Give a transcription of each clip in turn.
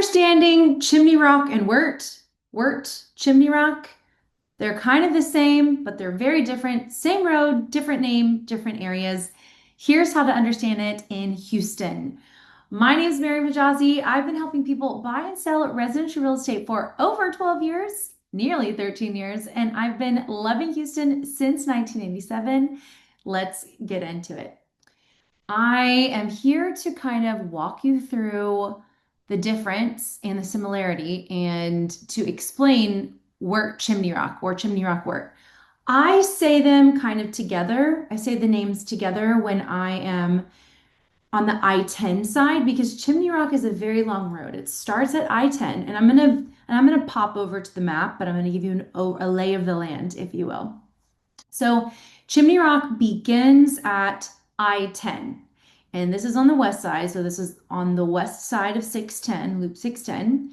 Understanding Chimney Rock and Wirt, Chimney Rock, they're kind of the same, but they're very different. Same road, different name, different areas. Here's how to understand it in Houston. My name is Mariam Hejazi. I've been helping people buy and sell residential real estate for over 12 years, nearly 13 years, and I've been loving Houston since 1987. Let's get into it. I am here to kind of walk you through the difference and the similarity and to explain Wirt Chimney Rock or Chimney Rock Wirt. I say them kind of together. I say the names together when I am on the I-10 side because Chimney Rock is a very long road. It starts at I-10 and I'm gonna pop over to the map, but I'm gonna give you a lay of the land, if you will. So Chimney Rock begins at I-10. And this is on the west side. So this is on the west side of 610, Loop 610.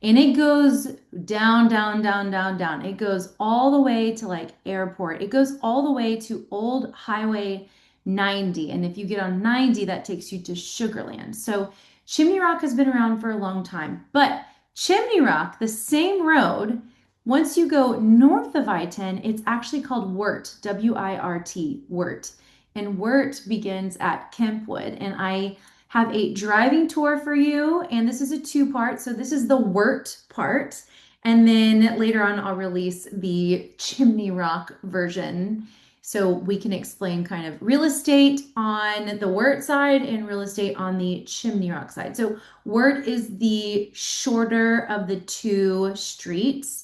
And it goes down, down, down, down, down. It goes all the way to like airport. It goes all the way to Old Highway 90. And if you get on 90, that takes you to Sugarland. So Chimney Rock has been around for a long time. But Chimney Rock, the same road, once you go north of I-10, it's actually called Wirt, W-I-R-T, Wirt. And Wirt begins at Kempwood. And I have a driving tour for you. And this is a two-part. So this is the Wirt part. And then later on, I'll release the Chimney Rock version. So we can explain kind of real estate on the Wirt side and real estate on the Chimney Rock side. So Wirt is the shorter of the two streets.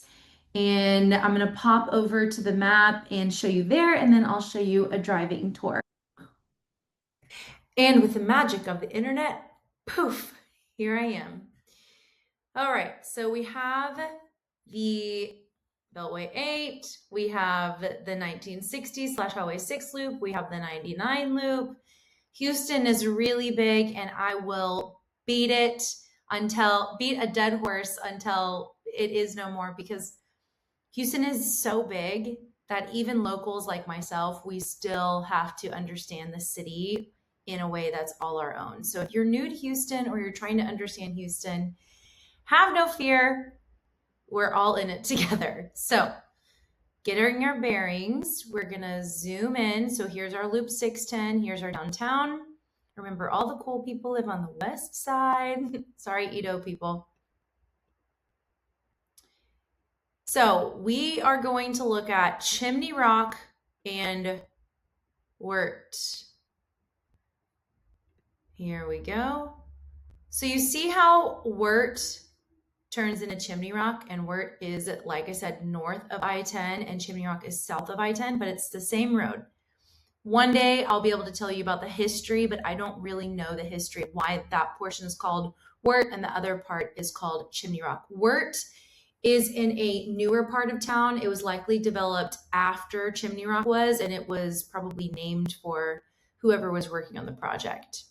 And I'm going to pop over to the map and show you there, and then I'll show you a driving tour. And with the magic of the internet, poof, here I am. All right, so we have the Beltway 8, we have the 1960 / Highway 6 loop, we have the 99 loop. Houston is really big, and I will beat a dead horse until it is no more, because Houston is so big that even locals like myself, we still have to understand the city in a way that's all our own. So if you're new to Houston or you're trying to understand Houston, have no fear. We're all in it together. So getting your bearings, we're going to zoom in. So here's our Loop 610. Here's our downtown. Remember, all the cool people live on the west side. Sorry, Edo people. So we are going to look at Chimney Rock and Wirt. Here we go. So you see how Wirt turns into Chimney Rock, and Wirt is, like I said, north of I-10 and Chimney Rock is south of I-10, but it's the same road. One day I'll be able to tell you about the history, but I don't really know the history of why that portion is called Wirt and the other part is called Chimney Rock. Wirt is in a newer part of town. It was likely developed after Chimney Rock was, and it was probably named for whoever was working on the project.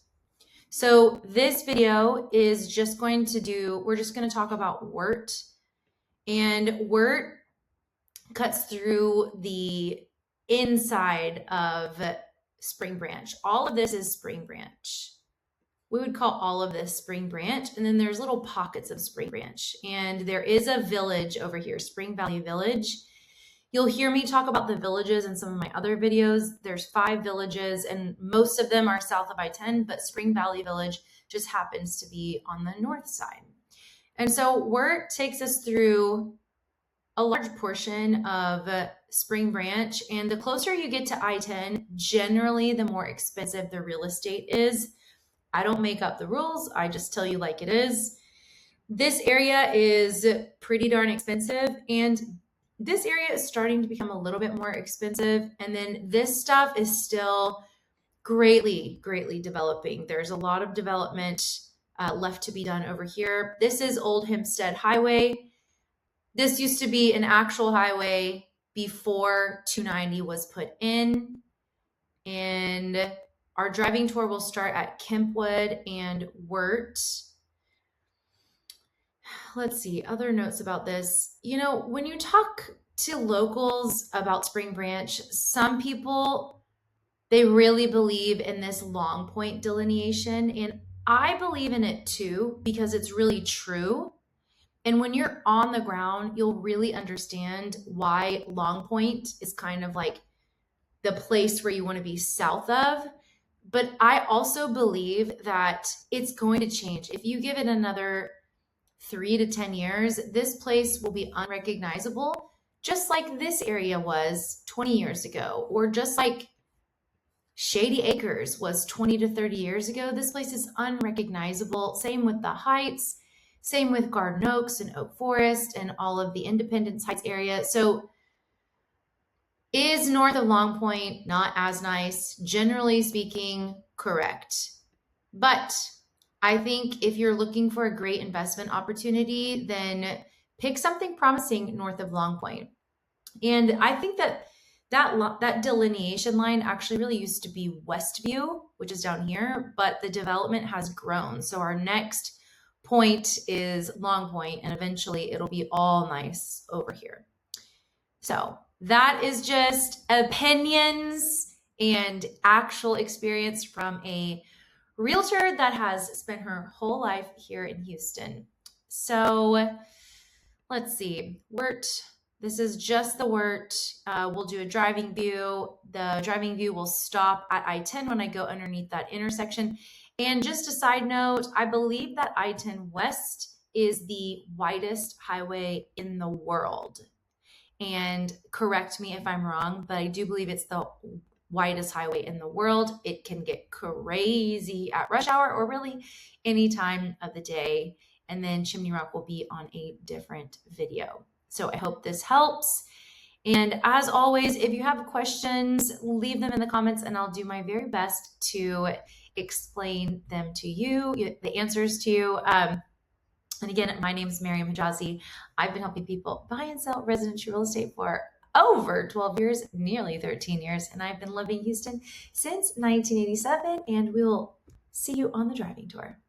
So this video is just going to we're just going to talk about Wirt. And Wirt cuts through the inside of Spring Branch. All of this is Spring Branch. We would call all of this Spring Branch, and then there's little pockets of Spring Branch. And there is a village over here, Spring Valley Village. You'll hear me talk about the villages in some of my other videos. There's 5 villages, and most of them are south of I-10, but Spring Valley Village just happens to be on the north side. And so Wirt takes us through a large portion of Spring Branch, and the closer you get to I-10, generally the more expensive the real estate is. I don't make up the rules. I just tell you like it is. This area is pretty darn expensive, and this area is starting to become a little bit more expensive. And then this stuff is still greatly, greatly developing. There's a lot of development left to be done over here. This is Old Hempstead Highway. This used to be an actual highway before 290 was put in. And our driving tour will start at Kempwood and Wirt. Let's see, other notes about this. You know, when you talk to locals about Spring Branch, some people, they really believe in this long point delineation. And I believe in it too because it's really true. And when you're on the ground, you'll really understand why Long Point is kind of like the place where you want to be south of. But I also believe that it's going to change. If you give it another 3 to 10 years, this place will be unrecognizable, just like this area was 20 years ago, or just like Shady Acres was 20 to 30 years ago. This place is unrecognizable. Same with the Heights, same with Garden Oaks and Oak Forest and all of the Independence Heights area. So is north of Long Point not as nice? Generally speaking, correct. But I think if you're looking for a great investment opportunity, then pick something promising north of Long Point. And I think that delineation line actually really used to be Westview, which is down here, but the development has grown. So our next point is Long Point, and eventually it'll be all nice over here. So that is just opinions and actual experience from a realtor that has spent her whole life here in Houston. So let's see, Wirt. This is just the Wirt. We'll do a driving view. The driving view will stop at I-10 when I go underneath that intersection. And just a side note, I believe that I-10 West is the widest highway in the world. And correct me if I'm wrong, but I do believe it's the widest highway in the world. It can get crazy at rush hour or really any time of the day. And then Chimney Rock will be on a different video. So I hope this helps. And as always, if you have questions, leave them in the comments and I'll do my very best to explain them to you, the answers to you. And again, my name is Mariam Hejazi. I've been helping people buy and sell residential real estate for over 12 years, nearly 13 years, and I've been living in Houston since 1987, and we'll see you on the driving tour.